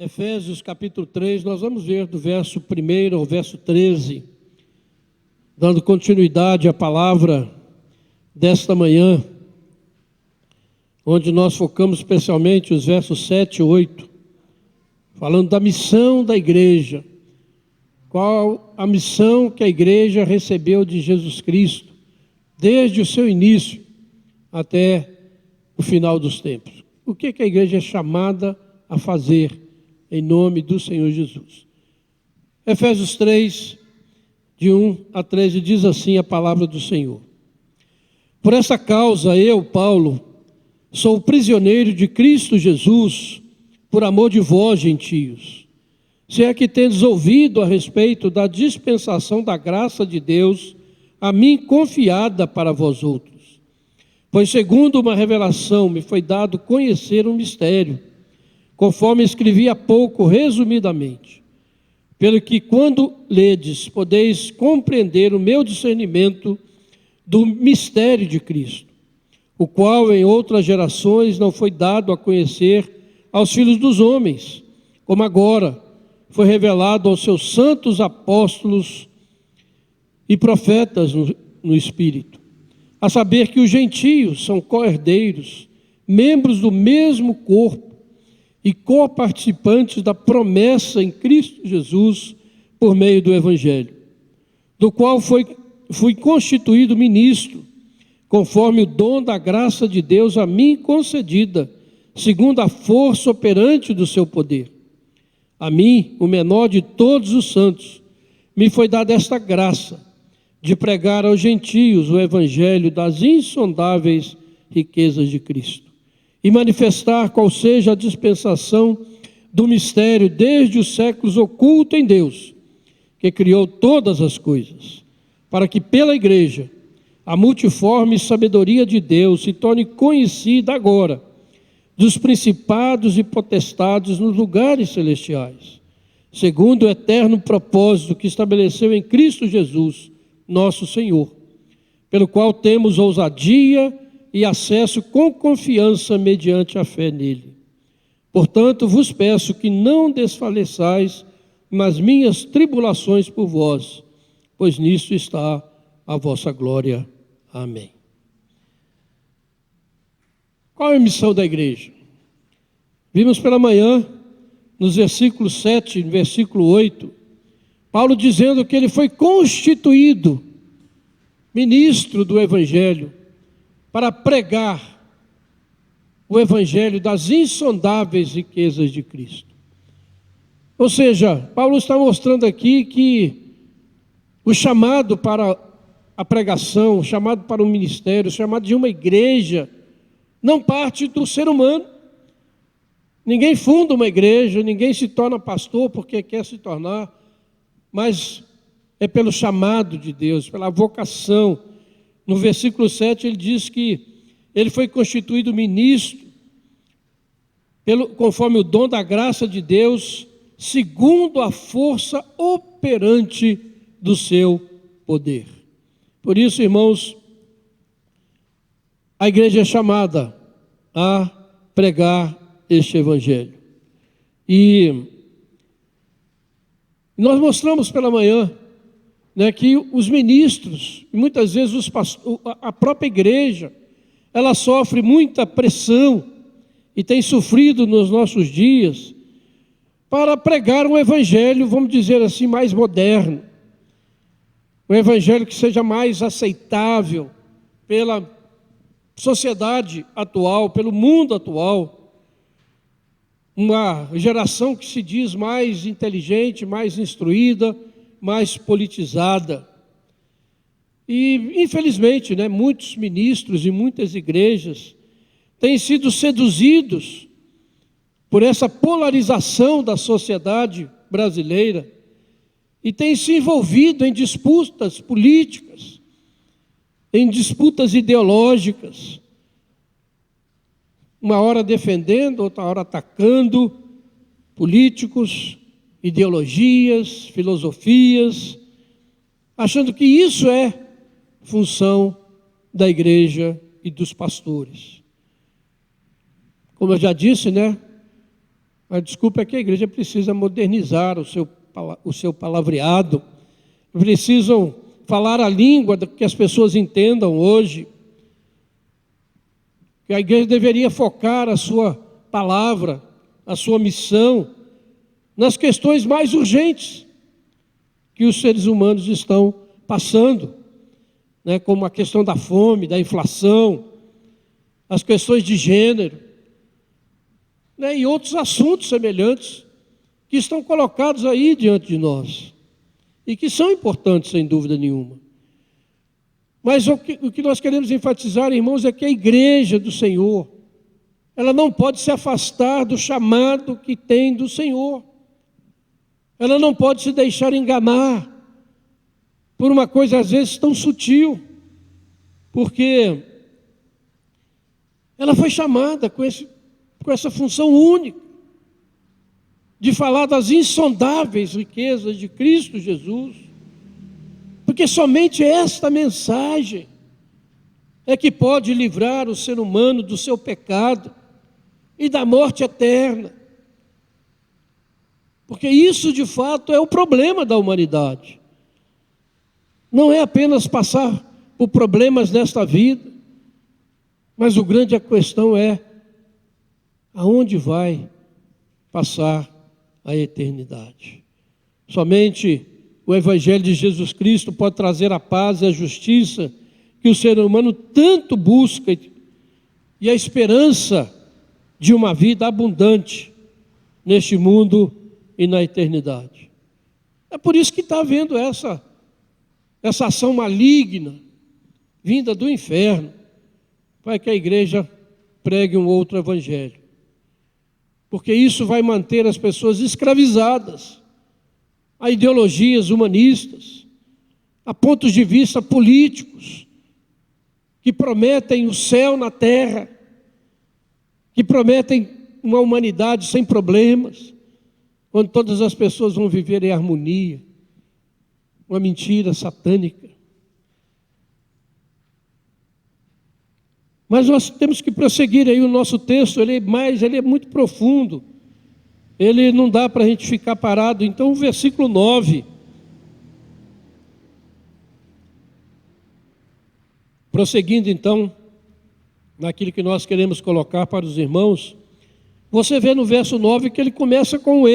Efésios capítulo 3, nós vamos ver do verso 1 ao verso 13, dando continuidade à palavra desta manhã, onde nós focamos especialmente os versos 7 e 8, falando da missão da igreja. Qual a missão que a igreja recebeu de Jesus Cristo, desde o seu início até o final dos tempos. O que a igreja é chamada a fazer em nome do Senhor Jesus? Efésios 3, de 1 a 13, diz assim a palavra do Senhor. Por essa causa eu, Paulo, sou prisioneiro de Cristo Jesus, por amor de vós, gentios. Se é que tendes ouvido a respeito da dispensação da graça de Deus, a mim confiada para vós outros. Pois segundo uma revelação me foi dado conhecer um mistério, conforme escrevi há pouco resumidamente, pelo que quando ledes podeis compreender o meu discernimento do mistério de Cristo, o qual em outras gerações não foi dado a conhecer aos filhos dos homens, como agora foi revelado aos seus santos apóstolos e profetas no Espírito, a saber que os gentios são co-herdeiros, membros do mesmo corpo e co-participantes da promessa em Cristo Jesus por meio do Evangelho, do qual fui constituído ministro, conforme o dom da graça de Deus a mim concedida, segundo a força operante do seu poder. A mim, o menor de todos os santos, me foi dada esta graça de pregar aos gentios o evangelho das insondáveis riquezas de Cristo e manifestar qual seja a dispensação do mistério desde os séculos oculto em Deus, que criou todas as coisas, para que pela igreja a multiforme sabedoria de Deus se torne conhecida agora dos principados e potestades nos lugares celestiais, segundo o eterno propósito que estabeleceu em Cristo Jesus, nosso Senhor, pelo qual temos ousadia e acesso com confiança mediante a fé nele. Portanto, vos peço que não desfaleçais nas minhas tribulações por vós, pois nisso está a vossa glória. Amém. Qual é a missão da igreja? Vimos pela manhã, nos versículos 7 e versículo 8, Paulo dizendo que ele foi constituído ministro do Evangelho para pregar o Evangelho das insondáveis riquezas de Cristo. Ou seja, Paulo está mostrando aqui que o chamado para a pregação, o chamado para o ministério, o chamado de uma igreja, não parte do ser humano. Ninguém funda uma igreja, ninguém se torna pastor porque quer se tornar, mas é pelo chamado de Deus, pela vocação. No versículo 7 ele diz que ele foi constituído ministro, conforme o dom da graça de Deus, segundo a força operante do seu poder. Por isso, irmãos, a igreja é chamada a pregar este evangelho. E nós mostramos pela manhã, que os ministros, muitas vezes a própria igreja, ela sofre muita pressão e tem sofrido nos nossos dias para pregar um evangelho, vamos dizer assim, mais moderno, um evangelho que seja mais aceitável pela sociedade atual, pelo mundo atual, uma geração que se diz mais inteligente, mais instruída, mais politizada. E, infelizmente, muitos ministros e muitas igrejas têm sido seduzidos por essa polarização da sociedade brasileira e têm se envolvido em disputas políticas, em disputas ideológicas, uma hora defendendo, outra hora atacando políticos, ideologias, filosofias, achando que isso é função da igreja e dos pastores. Como eu já disse, A desculpa é que a igreja precisa modernizar o seu palavreado, precisam falar a língua que as pessoas entendam hoje, que a igreja deveria focar a sua palavra, a sua missão, nas questões mais urgentes que os seres humanos estão passando, né, como a questão da fome, da inflação, as questões de gênero, né, e outros assuntos semelhantes que estão colocados aí diante de nós e que são importantes, sem dúvida nenhuma. Mas o que nós queremos enfatizar, irmãos, é que a igreja do Senhor, ela não pode se afastar do chamado que tem do Senhor. Ela não pode se deixar enganar por uma coisa às vezes tão sutil, porque ela foi chamada com essa função única de falar das insondáveis riquezas de Cristo Jesus, porque somente esta mensagem é que pode livrar o ser humano do seu pecado e da morte eterna. Porque isso, de fato, é o problema da humanidade. Não é apenas passar por problemas nesta vida, mas a grande questão é aonde vai passar a eternidade. Somente o Evangelho de Jesus Cristo pode trazer a paz e a justiça que o ser humano tanto busca e a esperança de uma vida abundante neste mundo e na eternidade. É por isso que está havendo essa ação maligna vinda do inferno para que a igreja pregue um outro evangelho. Porque isso vai manter as pessoas escravizadas a ideologias humanistas, a pontos de vista políticos, que prometem o céu na terra, que prometem uma humanidade sem problemas, quando todas as pessoas vão viver em harmonia. Uma mentira satânica. Mas nós temos que prosseguir aí o nosso texto, ele é muito profundo, ele não dá para a gente ficar parado. Então o versículo 9, prosseguindo então, naquilo que nós queremos colocar para os irmãos, você vê no verso 9 que ele começa com o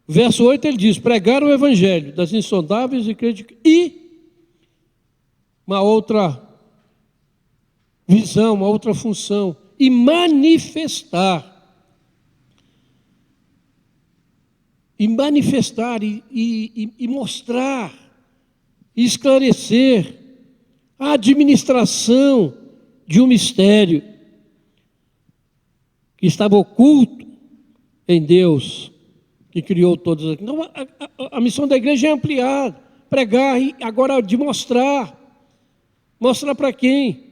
verso 8 ele diz, pregar o evangelho das insondáveis riquezas e uma outra visão, uma outra função, e manifestar e mostrar, e esclarecer a administração de um mistério que estava oculto em Deus, que criou todas as... Então, a missão da igreja é ampliar, pregar e agora de mostrar para quem?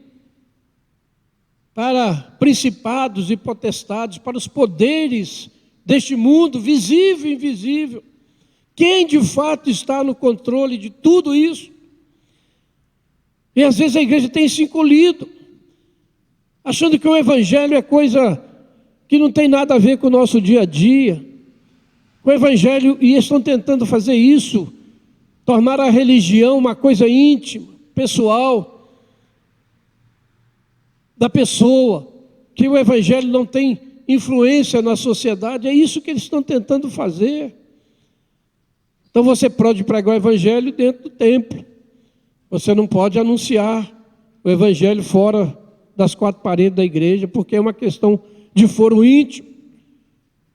Para principados e potestades, para os poderes deste mundo, visível e invisível. Quem de fato está no controle de tudo isso? E às vezes a igreja tem se encolhido, achando que o evangelho é coisa que não tem nada a ver com o nosso dia a dia. O evangelho, e estão tentando fazer isso, tornar a religião uma coisa íntima, pessoal, da pessoa, que o evangelho não tem influência na sociedade. É isso que eles estão tentando fazer. Então você pode pregar o evangelho dentro do templo, você não pode anunciar o evangelho fora das quatro paredes da igreja, porque é uma questão de foro íntimo.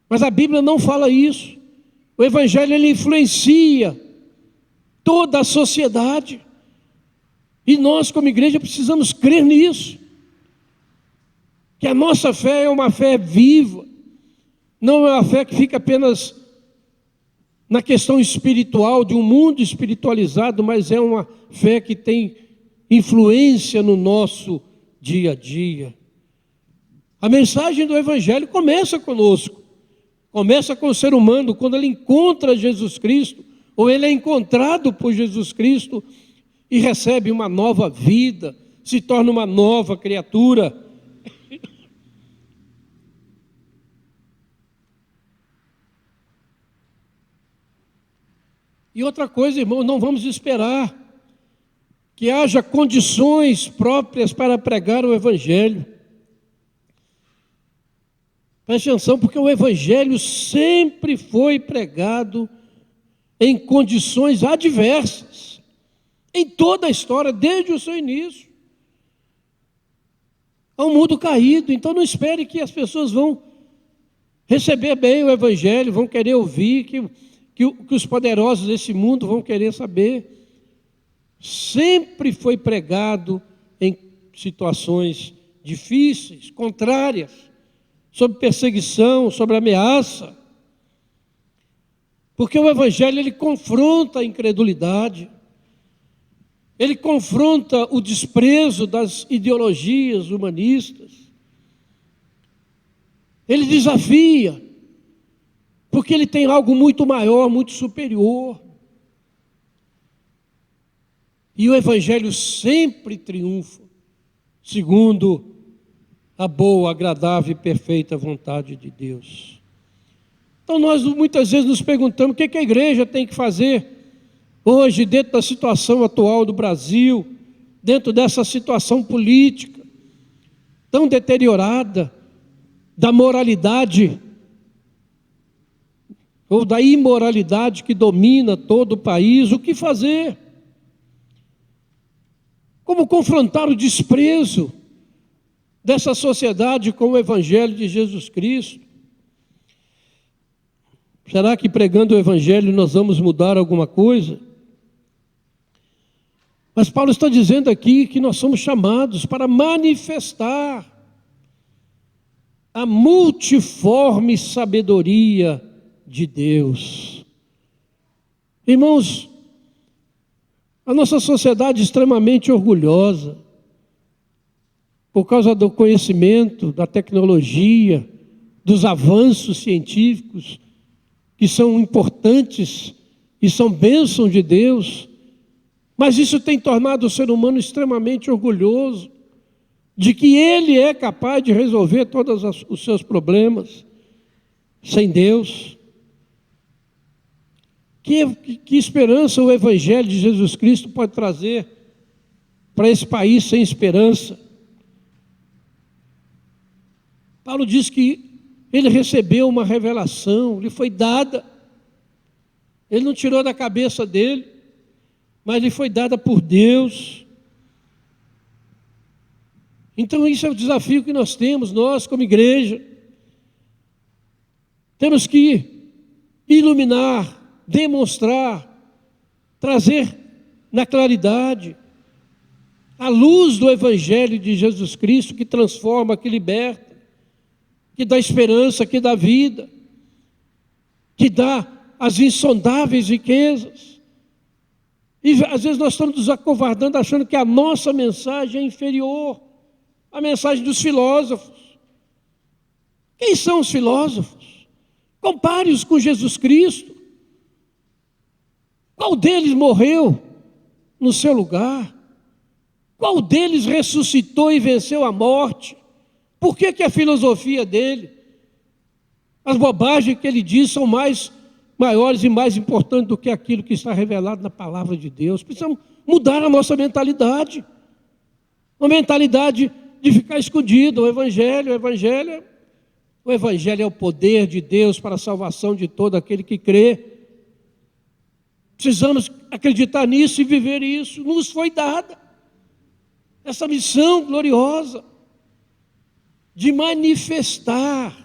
Mas a Bíblia não fala isso. O evangelho, ele influencia toda a sociedade, e nós como igreja precisamos crer nisso, que a nossa fé é uma fé viva, não é uma fé que fica apenas na questão espiritual, de um mundo espiritualizado, mas é uma fé que tem influência no nosso dia a dia. A mensagem do evangelho começa conosco, começa com o ser humano, quando ele encontra Jesus Cristo, ou ele é encontrado por Jesus Cristo e recebe uma nova vida, se torna uma nova criatura. E outra coisa, irmão, não vamos esperar que haja condições próprias para pregar o Evangelho. Preste atenção, porque o Evangelho sempre foi pregado em condições adversas, em toda a história, desde o seu início. É um mundo caído, então não espere que as pessoas vão receber bem o Evangelho, vão querer ouvir, que os poderosos desse mundo vão querer saber. Sempre foi pregado em situações difíceis, contrárias, sob perseguição, sob ameaça. Porque o Evangelho, ele confronta a incredulidade, ele confronta o desprezo das ideologias humanistas, ele desafia, porque ele tem algo muito maior, muito superior. E o Evangelho sempre triunfa, segundo a boa, agradável e perfeita vontade de Deus. Então nós muitas vezes nos perguntamos o que a igreja tem que fazer hoje, dentro da situação atual do Brasil, dentro dessa situação política tão deteriorada, da moralidade ou da imoralidade que domina todo o país. O que fazer? Como confrontar o desprezo dessa sociedade com o Evangelho de Jesus Cristo? Será que pregando o Evangelho nós vamos mudar alguma coisa? Mas Paulo está dizendo aqui que nós somos chamados para manifestar a multiforme sabedoria de Deus. Irmãos, a nossa sociedade é extremamente orgulhosa, por causa do conhecimento, da tecnologia, dos avanços científicos, que são importantes e são bênção de Deus, mas isso tem tornado o ser humano extremamente orgulhoso, de que ele é capaz de resolver todos os seus problemas sem Deus. Que esperança o Evangelho de Jesus Cristo pode trazer para esse país sem esperança? Paulo diz que ele recebeu uma revelação, lhe foi dada. Ele não tirou da cabeça dele, mas lhe foi dada por Deus. Então isso é o desafio que nós temos, nós como igreja. Temos que iluminar, demonstrar, trazer na claridade a luz do Evangelho de Jesus Cristo, que transforma, que liberta, que dá esperança, que dá vida, que dá as insondáveis riquezas. E às vezes nós estamos nos acovardando, achando que a nossa mensagem é inferior à mensagem dos filósofos. Quem são os filósofos? Compare-os com Jesus Cristo. Qual deles morreu no seu lugar? Qual deles ressuscitou e venceu a morte? Por que a filosofia dele, as bobagens que ele diz são maiores e mais importantes do que aquilo que está revelado na palavra de Deus? Precisamos mudar a nossa mentalidade. Uma mentalidade de ficar escondido. O Evangelho é o poder de Deus para a salvação de todo aquele que crê. Precisamos acreditar nisso e viver isso. Nos foi dada essa missão gloriosa de manifestar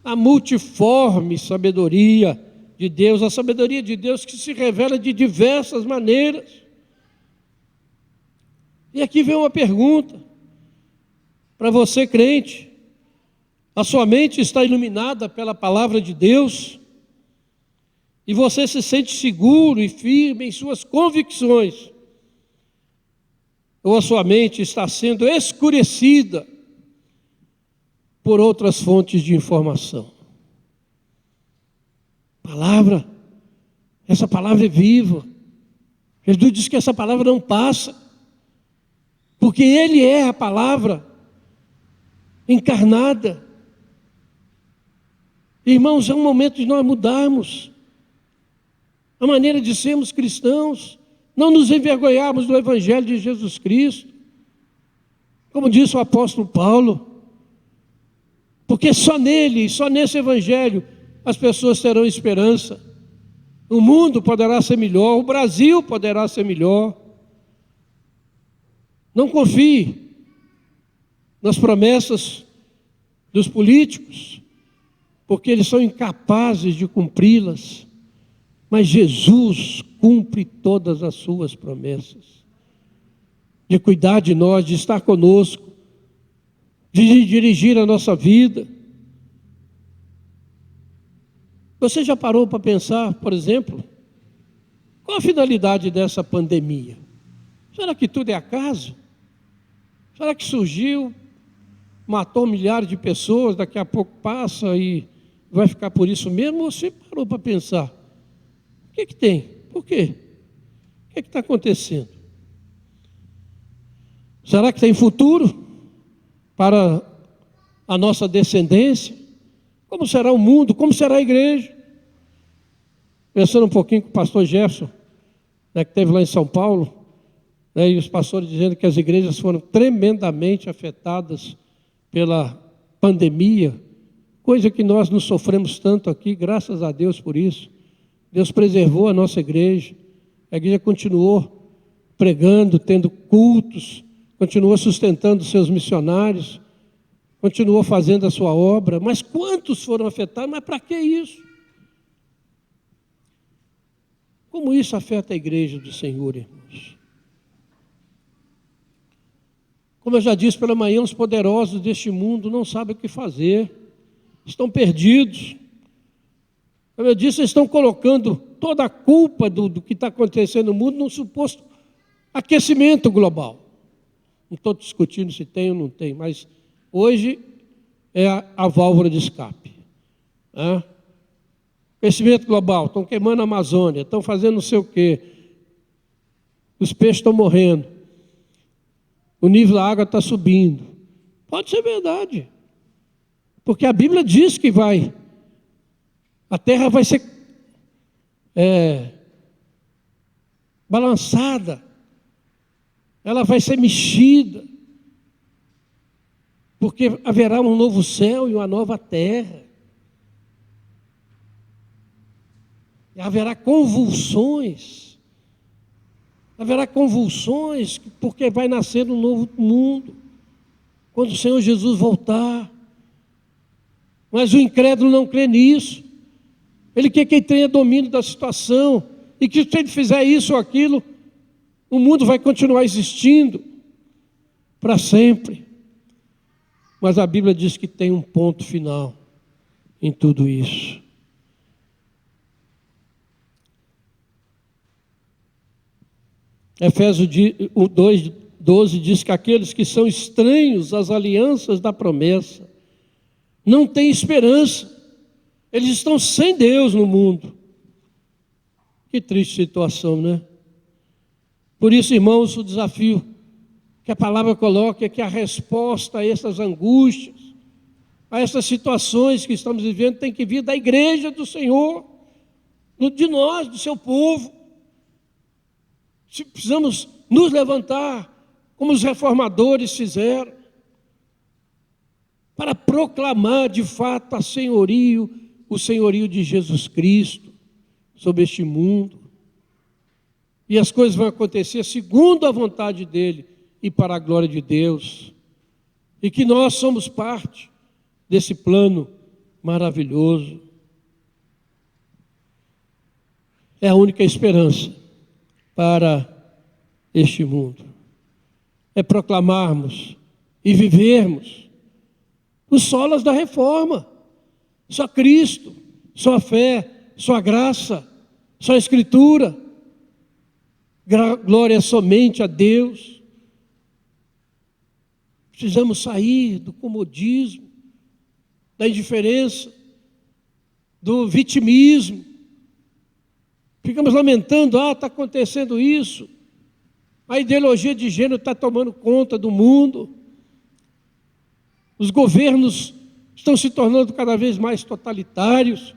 a multiforme sabedoria de Deus, a sabedoria de Deus que se revela de diversas maneiras. E aqui vem uma pergunta para você, crente: a sua mente está iluminada pela palavra de Deus? E você se sente seguro e firme em suas convicções? Ou a sua mente está sendo escurecida por outras fontes de informação? Essa palavra é viva. Jesus diz que essa palavra não passa, porque Ele é a palavra encarnada. Irmãos, é um momento de nós mudarmos. a maneira de sermos cristãos, não nos envergonharmos do Evangelho de Jesus Cristo, como disse o apóstolo Paulo, porque só nele, só nesse Evangelho, as pessoas terão esperança. O mundo poderá ser melhor, o Brasil poderá ser melhor. Não confie nas promessas dos políticos, porque eles são incapazes de cumpri-las. Mas Jesus cumpre todas as suas promessas, de cuidar de nós, de estar conosco, de dirigir a nossa vida. Você já parou para pensar, por exemplo, qual a finalidade dessa pandemia? Será que tudo é acaso? Será que surgiu, matou milhares de pessoas, daqui a pouco passa e vai ficar por isso mesmo? Ou você parou para pensar? O que tem? Por quê? O que está acontecendo? Será que tem futuro para a nossa descendência? Como será o mundo? Como será a igreja? Pensando um pouquinho com o pastor Jefferson, que esteve lá em São Paulo, e os pastores dizendo que as igrejas foram tremendamente afetadas pela pandemia, coisa que nós não sofremos tanto aqui, graças a Deus por isso. Deus preservou a nossa igreja, a igreja continuou pregando, tendo cultos, continuou sustentando seus missionários, continuou fazendo a sua obra. Mas quantos foram afetados? Mas para que isso? Como isso afeta a igreja do Senhor, irmãos? Como eu já disse pela manhã, os poderosos deste mundo não sabem o que fazer, estão perdidos. Como eu disse, eles estão colocando toda a culpa do que está acontecendo no mundo num suposto aquecimento global. Não estou discutindo se tem ou não tem, mas hoje é a válvula de escape. Aquecimento global, estão queimando a Amazônia, estão fazendo não sei o quê. Os peixes estão morrendo. O nível da água está subindo. Pode ser verdade. Porque a Bíblia diz que a terra vai ser balançada. Ela vai ser mexida. Porque haverá um novo céu e uma nova terra. E haverá convulsões. Haverá convulsões porque vai nascer um novo mundo. Quando o Senhor Jesus voltar. Mas o incrédulo não crê nisso. Ele quer que tenha domínio da situação. E que se ele fizer isso ou aquilo, o mundo vai continuar existindo para sempre. Mas a Bíblia diz que tem um ponto final em tudo isso. Efésios 2:12 diz que aqueles que são estranhos às alianças da promessa não têm esperança. Eles estão sem Deus no mundo. Que triste situação, né? Por isso, irmãos, o desafio que a palavra coloca é que a resposta a essas angústias, a essas situações que estamos vivendo, tem que vir da igreja do Senhor, de nós, do seu povo. Precisamos nos levantar, como os reformadores fizeram, para proclamar de fato o senhorio de Jesus Cristo sobre este mundo. E as coisas vão acontecer segundo a vontade dEle e para a glória de Deus. E que nós somos parte desse plano maravilhoso. É a única esperança para este mundo. É proclamarmos e vivermos os solas da reforma. Só Cristo, só a fé, só a graça, só a Escritura. Glória somente a Deus. Precisamos sair do comodismo, da indiferença, do vitimismo. Ficamos lamentando, está acontecendo isso. A ideologia de gênero está tomando conta do mundo. Os governos estão se tornando cada vez mais totalitários.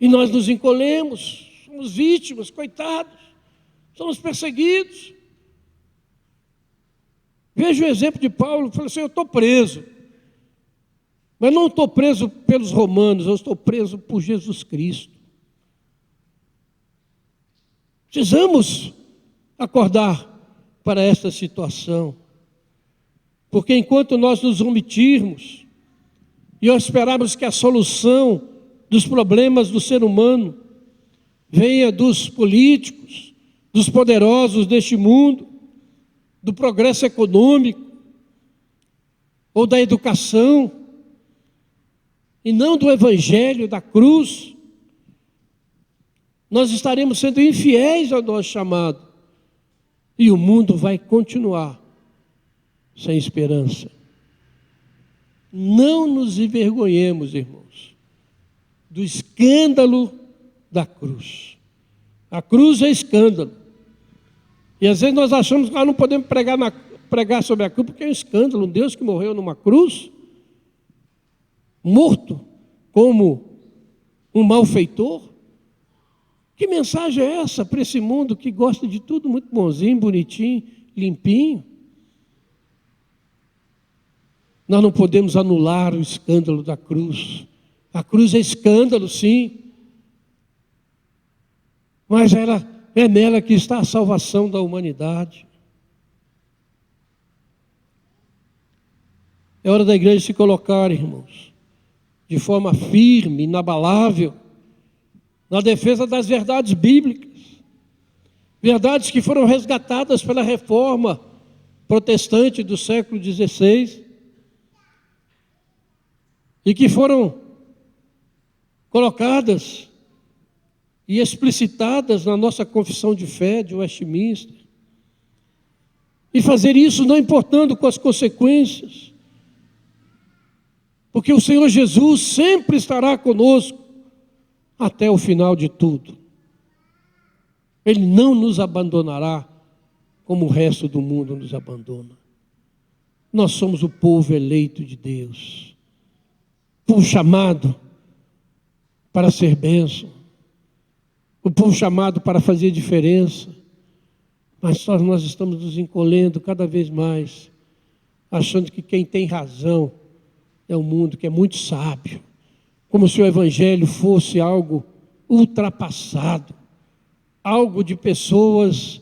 E nós nos encolhemos, somos vítimas, coitados, somos perseguidos. Veja o exemplo de Paulo, falou assim: eu estou preso, mas não estou preso pelos romanos, eu estou preso por Jesus Cristo. Precisamos acordar para esta situação, porque enquanto nós nos omitirmos e esperarmos que a solução dos problemas do ser humano venha dos políticos, dos poderosos deste mundo, do progresso econômico ou da educação, e não do evangelho, da cruz, nós estaremos sendo infiéis ao nosso chamado, e o mundo vai continuar sem esperança. Não nos envergonhemos, irmãos, do escândalo da cruz. A cruz é escândalo. E às vezes nós achamos que nós não podemos pregar sobre a cruz, porque é um escândalo. Um Deus que morreu numa cruz, morto como um malfeitor. Que mensagem é essa para esse mundo que gosta de tudo muito bonzinho, bonitinho, limpinho? Nós não podemos anular o escândalo da cruz. A cruz é escândalo, sim, mas é nela que está a salvação da humanidade. É hora da igreja se colocar, irmãos, de forma firme, inabalável, na defesa das verdades bíblicas, verdades que foram resgatadas pela reforma protestante do século XVI e que foram colocadas e explicitadas na nossa confissão de fé de Westminster. E fazer isso não importando com as consequências, porque o Senhor Jesus sempre estará conosco até o final de tudo. Ele não nos abandonará como o resto do mundo nos abandona. Nós somos o povo eleito de Deus, povo chamado para ser bênção, o povo chamado para fazer diferença, mas só nós estamos nos encolhendo cada vez mais, achando que quem tem razão é o mundo, que é muito sábio, como se o evangelho fosse algo ultrapassado, algo de pessoas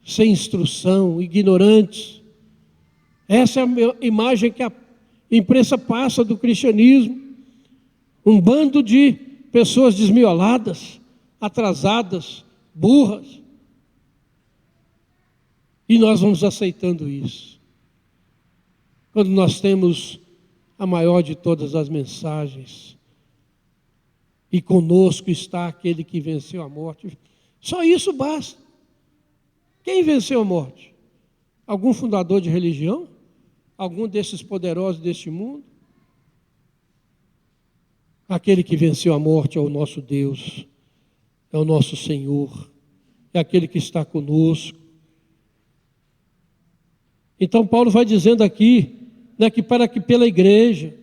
sem instrução, ignorantes. Essa é a imagem que a imprensa passa do cristianismo, um bando de pessoas desmioladas, atrasadas, burras, e nós vamos aceitando isso, quando nós temos a maior de todas as mensagens, e conosco está aquele que venceu a morte. Só isso basta. Quem venceu a morte? Algum fundador de religião? Algum desses poderosos deste mundo? Aquele que venceu a morte é o nosso Deus, é o nosso Senhor, é aquele que está conosco. Então Paulo vai dizendo aqui, que para que pela igreja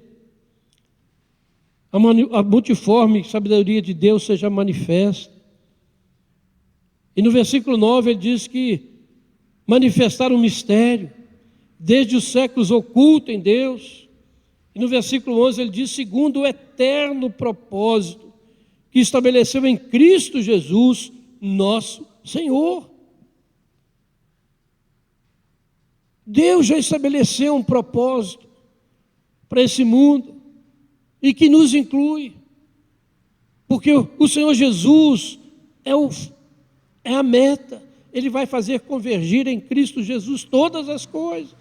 a multiforme sabedoria de Deus seja manifesta. E no versículo 9 ele diz que manifestar um mistério, desde os séculos oculto em Deus. E no versículo 11 ele diz, segundo o eterno propósito que estabeleceu em Cristo Jesus, nosso Senhor. Deus já estabeleceu um propósito para esse mundo e que nos inclui, porque o Senhor Jesus é a meta. Ele vai fazer convergir em Cristo Jesus todas as coisas.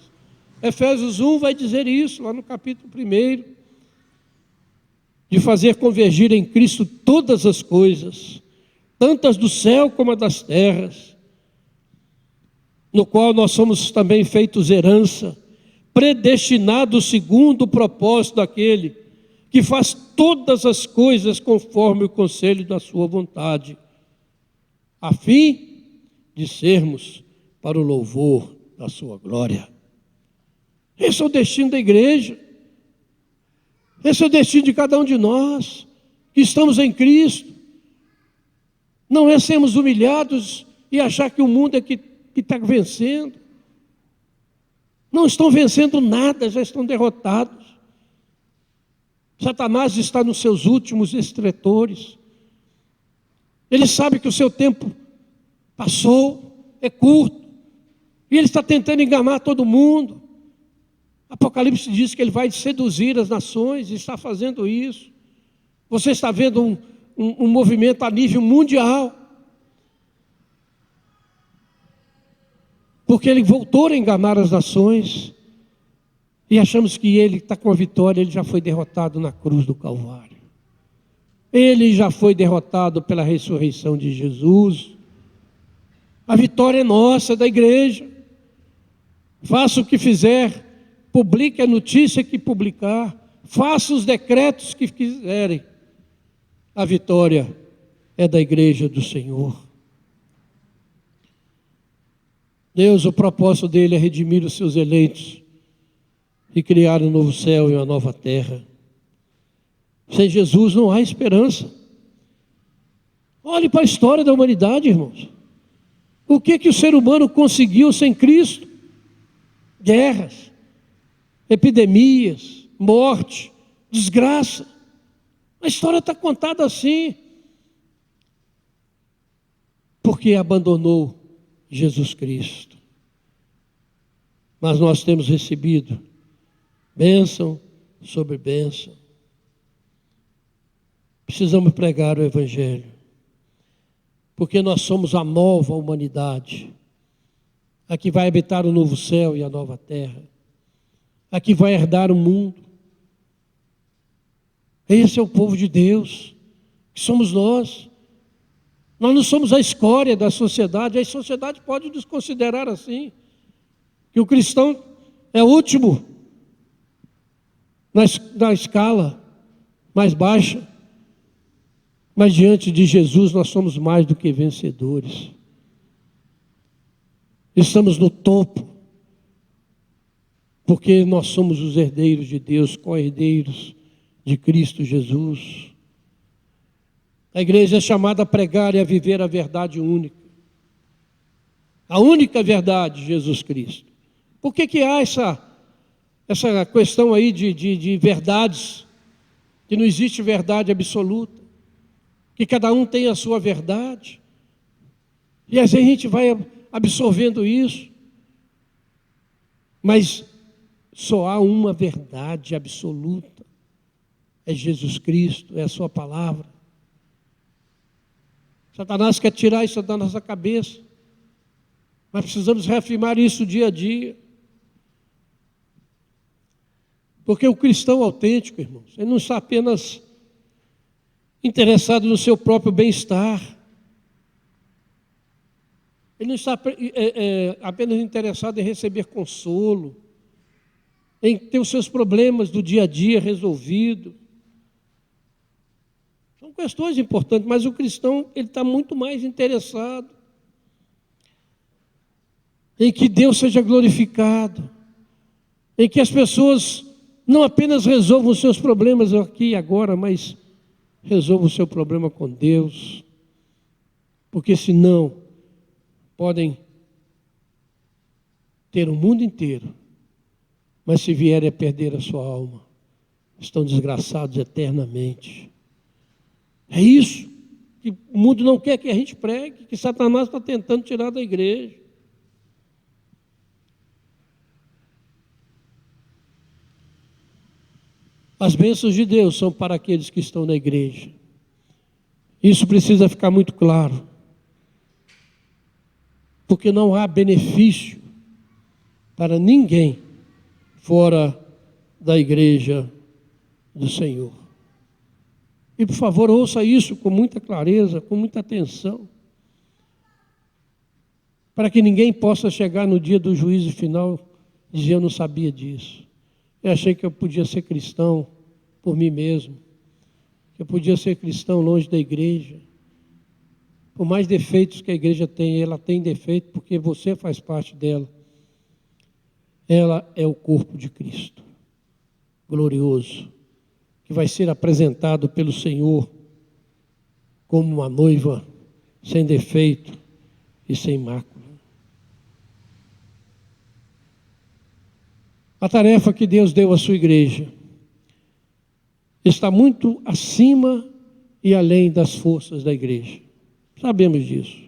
Efésios 1 vai dizer isso, lá no capítulo 1, de fazer convergir em Cristo todas as coisas, tantas do céu como as das terras, no qual nós somos também feitos herança, predestinados segundo o propósito daquele que faz todas as coisas conforme o conselho da sua vontade, a fim de sermos para o louvor da sua glória. Esse é o destino da igreja, esse é o destino de cada um de nós, que estamos em Cristo. Não é sermos humilhados e achar que o mundo é que está vencendo. Não estão vencendo nada, já estão derrotados. Satanás está nos seus últimos estretores. Ele sabe que o seu tempo passou, é curto, e ele está tentando enganar todo mundo. Apocalipse diz que ele vai seduzir as nações, e está fazendo isso. Você está vendo um movimento a nível mundial, porque ele voltou a enganar as nações, e achamos que ele está com a vitória. Ele já foi derrotado na cruz do Calvário. Ele já foi derrotado pela ressurreição de Jesus. A vitória é nossa, da igreja. Faça o que fizer, publique a notícia que publicar, faça os decretos que quiserem. A vitória é da igreja do Senhor. Deus, o propósito dele é redimir os seus eleitos e criar um novo céu e uma nova terra. Sem Jesus não há esperança. Olhe para a história da humanidade, irmãos. O que o ser humano conseguiu sem Cristo? Guerras, epidemias, morte, desgraça. A história está contada assim, porque abandonou Jesus Cristo. Mas nós temos recebido bênção sobre bênção. Precisamos pregar o Evangelho, porque nós somos a nova humanidade, a que vai habitar o novo céu e a nova terra, a que vai herdar o mundo. Esse é o povo de Deus, que somos nós. Nós não somos a escória da sociedade. A sociedade pode nos considerar assim, que o cristão é o último na escala mais baixa. Mas diante de Jesus nós somos mais do que vencedores. Estamos no topo, porque nós somos os herdeiros de Deus, co-herdeiros de Cristo Jesus. A igreja é chamada a pregar e a viver a verdade única. A única verdade, Jesus Cristo. Por que há essa questão aí de verdades, que não existe verdade absoluta, que cada um tem a sua verdade, e às vezes a gente vai absorvendo isso, mas só há uma verdade absoluta, é Jesus Cristo, é a sua palavra. Satanás quer tirar isso da nossa cabeça, mas precisamos reafirmar isso dia a dia, porque o cristão autêntico, irmãos, ele não está apenas interessado no seu próprio bem-estar, ele não está apenas interessado em receber consolo, em ter os seus problemas do dia a dia resolvidos. São questões importantes, mas o cristão ele está muito mais interessado em que Deus seja glorificado, em que as pessoas não apenas resolvam os seus problemas aqui e agora, mas resolvam o seu problema com Deus, porque senão podem ter o mundo inteiro, mas se vierem a perder a sua alma, estão desgraçados eternamente. É isso que o mundo não quer que a gente pregue, que Satanás está tentando tirar da igreja. As bênçãos de Deus são para aqueles que estão na igreja. Isso precisa ficar muito claro. Porque não há benefício para ninguém fora da igreja do Senhor. E por favor, ouça isso com muita clareza, com muita atenção, para que ninguém possa chegar no dia do juízo final e dizer: eu não sabia disso. Eu achei que eu podia ser cristão por mim mesmo, que eu podia ser cristão longe da igreja. Por mais defeitos que a igreja tem, ela tem defeito porque você faz parte dela. Ela é o corpo de Cristo, glorioso, que vai ser apresentado pelo Senhor como uma noiva sem defeito e sem mácula. A tarefa que Deus deu à sua igreja está muito acima e além das forças da igreja. Sabemos disso.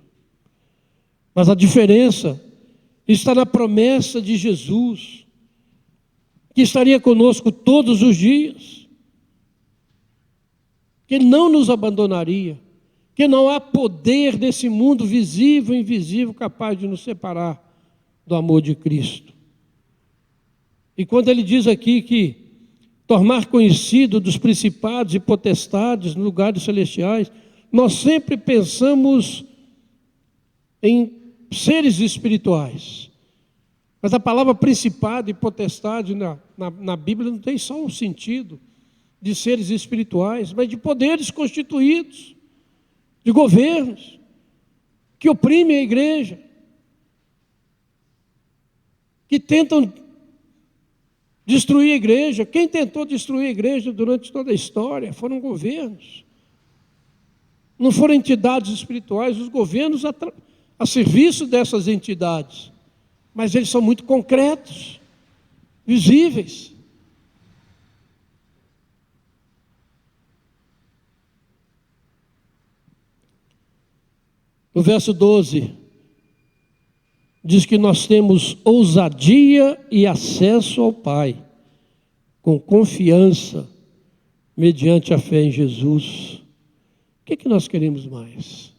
Mas a diferença está na promessa de Jesus, que estaria conosco todos os dias, que Ele não nos abandonaria, que não há poder desse mundo visível e invisível capaz de nos separar do amor de Cristo. E quando Ele diz aqui que tornar conhecido dos principados e potestades nos lugares celestiais, nós sempre pensamos em seres espirituais. Mas a palavra principado e potestade na Bíblia não tem só um sentido de seres espirituais, mas de poderes constituídos, de governos, que oprimem a igreja, que tentam destruir a igreja. Quem tentou destruir a igreja durante toda a história foram governos. Não foram entidades espirituais, os governos a serviço dessas entidades. Mas eles são muito concretos, visíveis. No verso 12, diz que nós temos ousadia e acesso ao Pai, com confiança, mediante a fé em Jesus. O que nós queremos mais?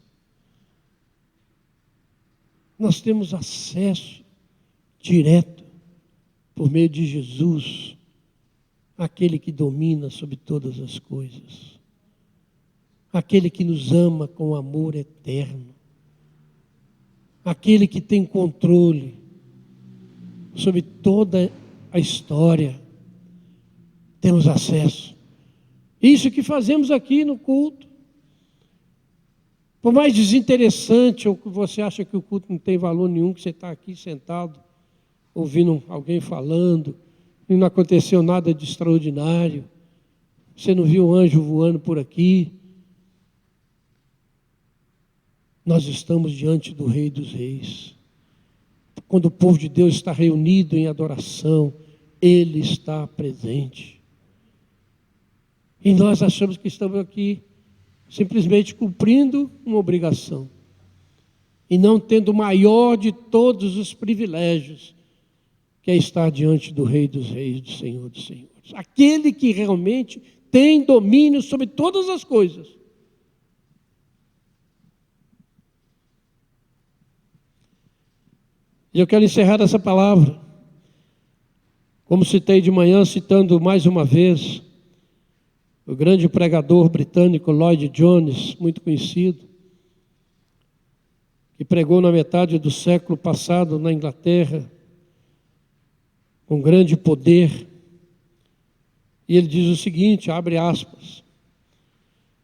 Nós temos acesso direto, por meio de Jesus, àquele que domina sobre todas as coisas, aquele que nos ama com amor eterno, aquele que tem controle sobre toda a história. Temos acesso. Isso que fazemos aqui no culto. Por mais desinteressante, ou que você acha que o culto não tem valor nenhum, que você está aqui sentado, ouvindo alguém falando, e não aconteceu nada de extraordinário, você não viu um anjo voando por aqui. Nós estamos diante do Rei dos Reis. Quando o povo de Deus está reunido em adoração, Ele está presente. E nós achamos que estamos aqui simplesmente cumprindo uma obrigação e não tendo o maior de todos os privilégios, que é estar diante do Rei dos Reis, do Senhor dos Senhores. Aquele que realmente tem domínio sobre todas as coisas. E eu quero encerrar essa palavra, como citei de manhã, citando mais uma vez o grande pregador britânico Lloyd Jones, muito conhecido, que pregou na metade do século passado na Inglaterra, com grande poder. E ele diz o seguinte, abre aspas: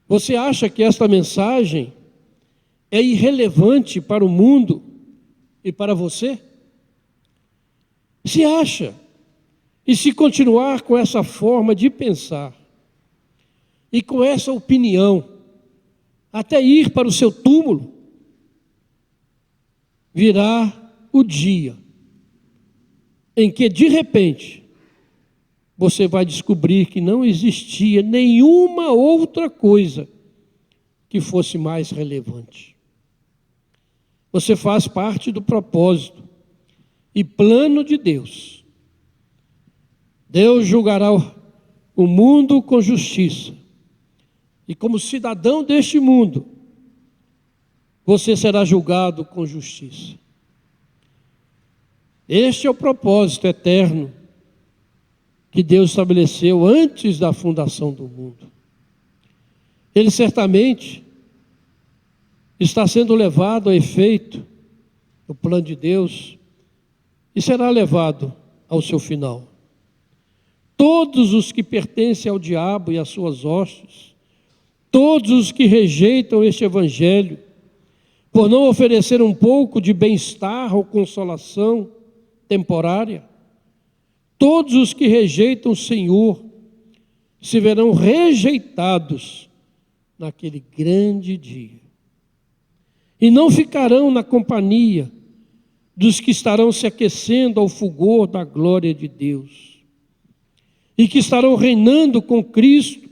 você acha que esta mensagem é irrelevante para o mundo e para você? Se acha, e se continuar com essa forma de pensar, e com essa opinião, até ir para o seu túmulo, virá o dia em que, de repente, você vai descobrir que não existia nenhuma outra coisa que fosse mais relevante. Você faz parte do propósito e plano de Deus. Deus julgará o mundo com justiça. E como cidadão deste mundo, você será julgado com justiça. Este é o propósito eterno que Deus estabeleceu antes da fundação do mundo. Ele certamente está sendo levado a efeito no plano de Deus e será levado ao seu final. Todos os que pertencem ao diabo e às suas hostes, todos os que rejeitam este evangelho, por não oferecer um pouco de bem-estar ou consolação temporária, todos os que rejeitam o Senhor se verão rejeitados naquele grande dia. E não ficarão na companhia dos que estarão se aquecendo ao fulgor da glória de Deus, e que estarão reinando com Cristo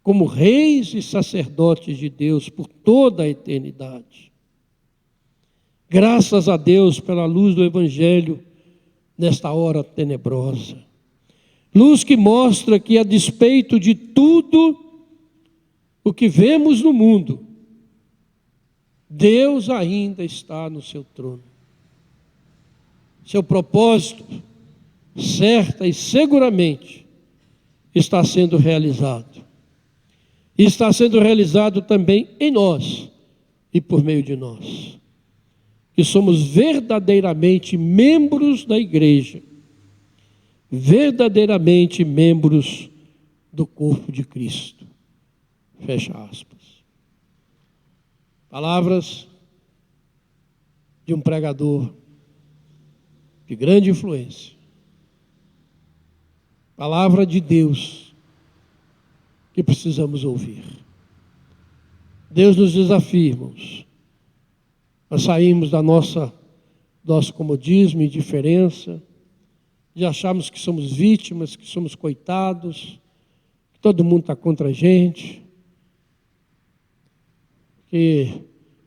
como reis e sacerdotes de Deus por toda a eternidade. Graças a Deus pela luz do Evangelho nesta hora tenebrosa. Luz que mostra que, a despeito de tudo o que vemos no mundo, Deus ainda está no seu trono. Seu propósito, certa e seguramente, está sendo realizado. E está sendo realizado também em nós e por meio de nós, que somos verdadeiramente membros da igreja, verdadeiramente membros do corpo de Cristo. Fecha aspas. Palavras de um pregador de grande influência. Palavra de Deus que precisamos ouvir. Deus nos desafia, irmãos, a sairmos da nosso comodismo e indiferença, de acharmos que somos vítimas, que somos coitados, que todo mundo está contra a gente, que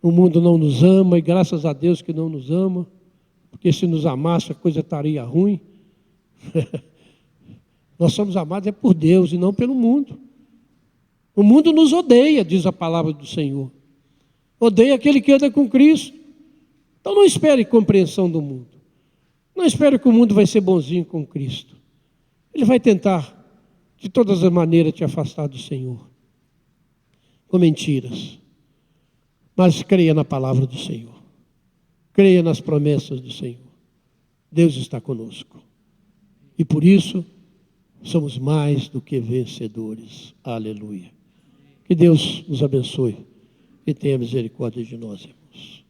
o mundo não nos ama, e graças a Deus que não nos ama, porque se nos amasse a coisa estaria ruim. Nós somos amados é por Deus e não pelo mundo. O mundo nos odeia, diz a palavra do Senhor. Odeia aquele que anda com Cristo. Então não espere compreensão do mundo. Não espere que o mundo vai ser bonzinho com Cristo. Ele vai tentar, de todas as maneiras, te afastar do Senhor, com mentiras. Mas creia na palavra do Senhor. Creia nas promessas do Senhor. Deus está conosco. E por isso, somos mais do que vencedores. Aleluia. Que Deus nos abençoe e tenha misericórdia de nós, irmãos.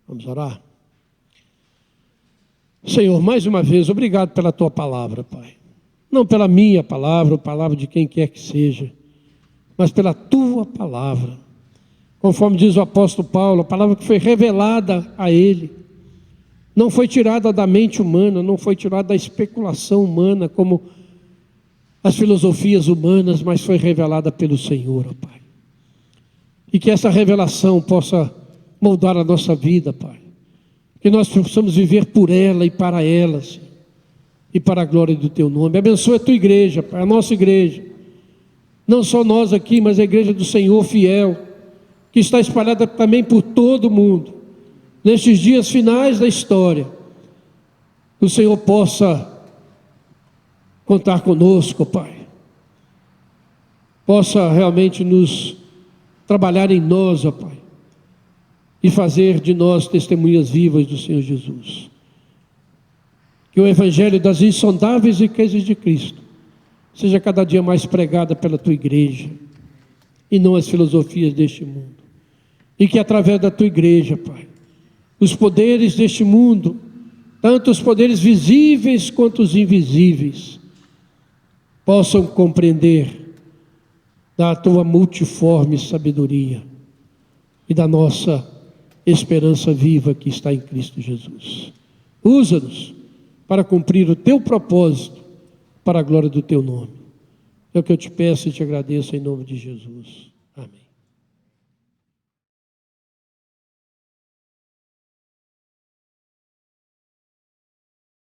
Vamos orar? Senhor, mais uma vez, obrigado pela Tua palavra, Pai. Não pela minha palavra, ou palavra de quem quer que seja, mas pela Tua palavra. Conforme diz o apóstolo Paulo, a palavra que foi revelada a ele, não foi tirada da mente humana, não foi tirada da especulação humana, como as filosofias humanas, mas foi revelada pelo Senhor, ó Pai. E que essa revelação possa moldar a nossa vida, Pai. Que nós possamos viver por ela e para ela, Senhor, e para a glória do Teu nome. Abençoa a Tua igreja, Pai, a nossa igreja. Não só nós aqui, mas a igreja do Senhor fiel, que está espalhada também por todo o mundo. Nestes dias finais da história, o Senhor possa contar conosco, Pai. Possa realmente nos trabalhar em nós, ó Pai, e fazer de nós testemunhas vivas do Senhor Jesus. Que o Evangelho das insondáveis riquezas de Cristo seja cada dia mais pregada pela Tua igreja, e não as filosofias deste mundo. E que através da Tua igreja, Pai, os poderes deste mundo, tanto os poderes visíveis quanto os invisíveis, possam compreender da Tua multiforme sabedoria e da nossa esperança viva que está em Cristo Jesus. Usa-nos para cumprir o Teu propósito, para a glória do Teu nome. É o que eu te peço e te agradeço em nome de Jesus. Amém.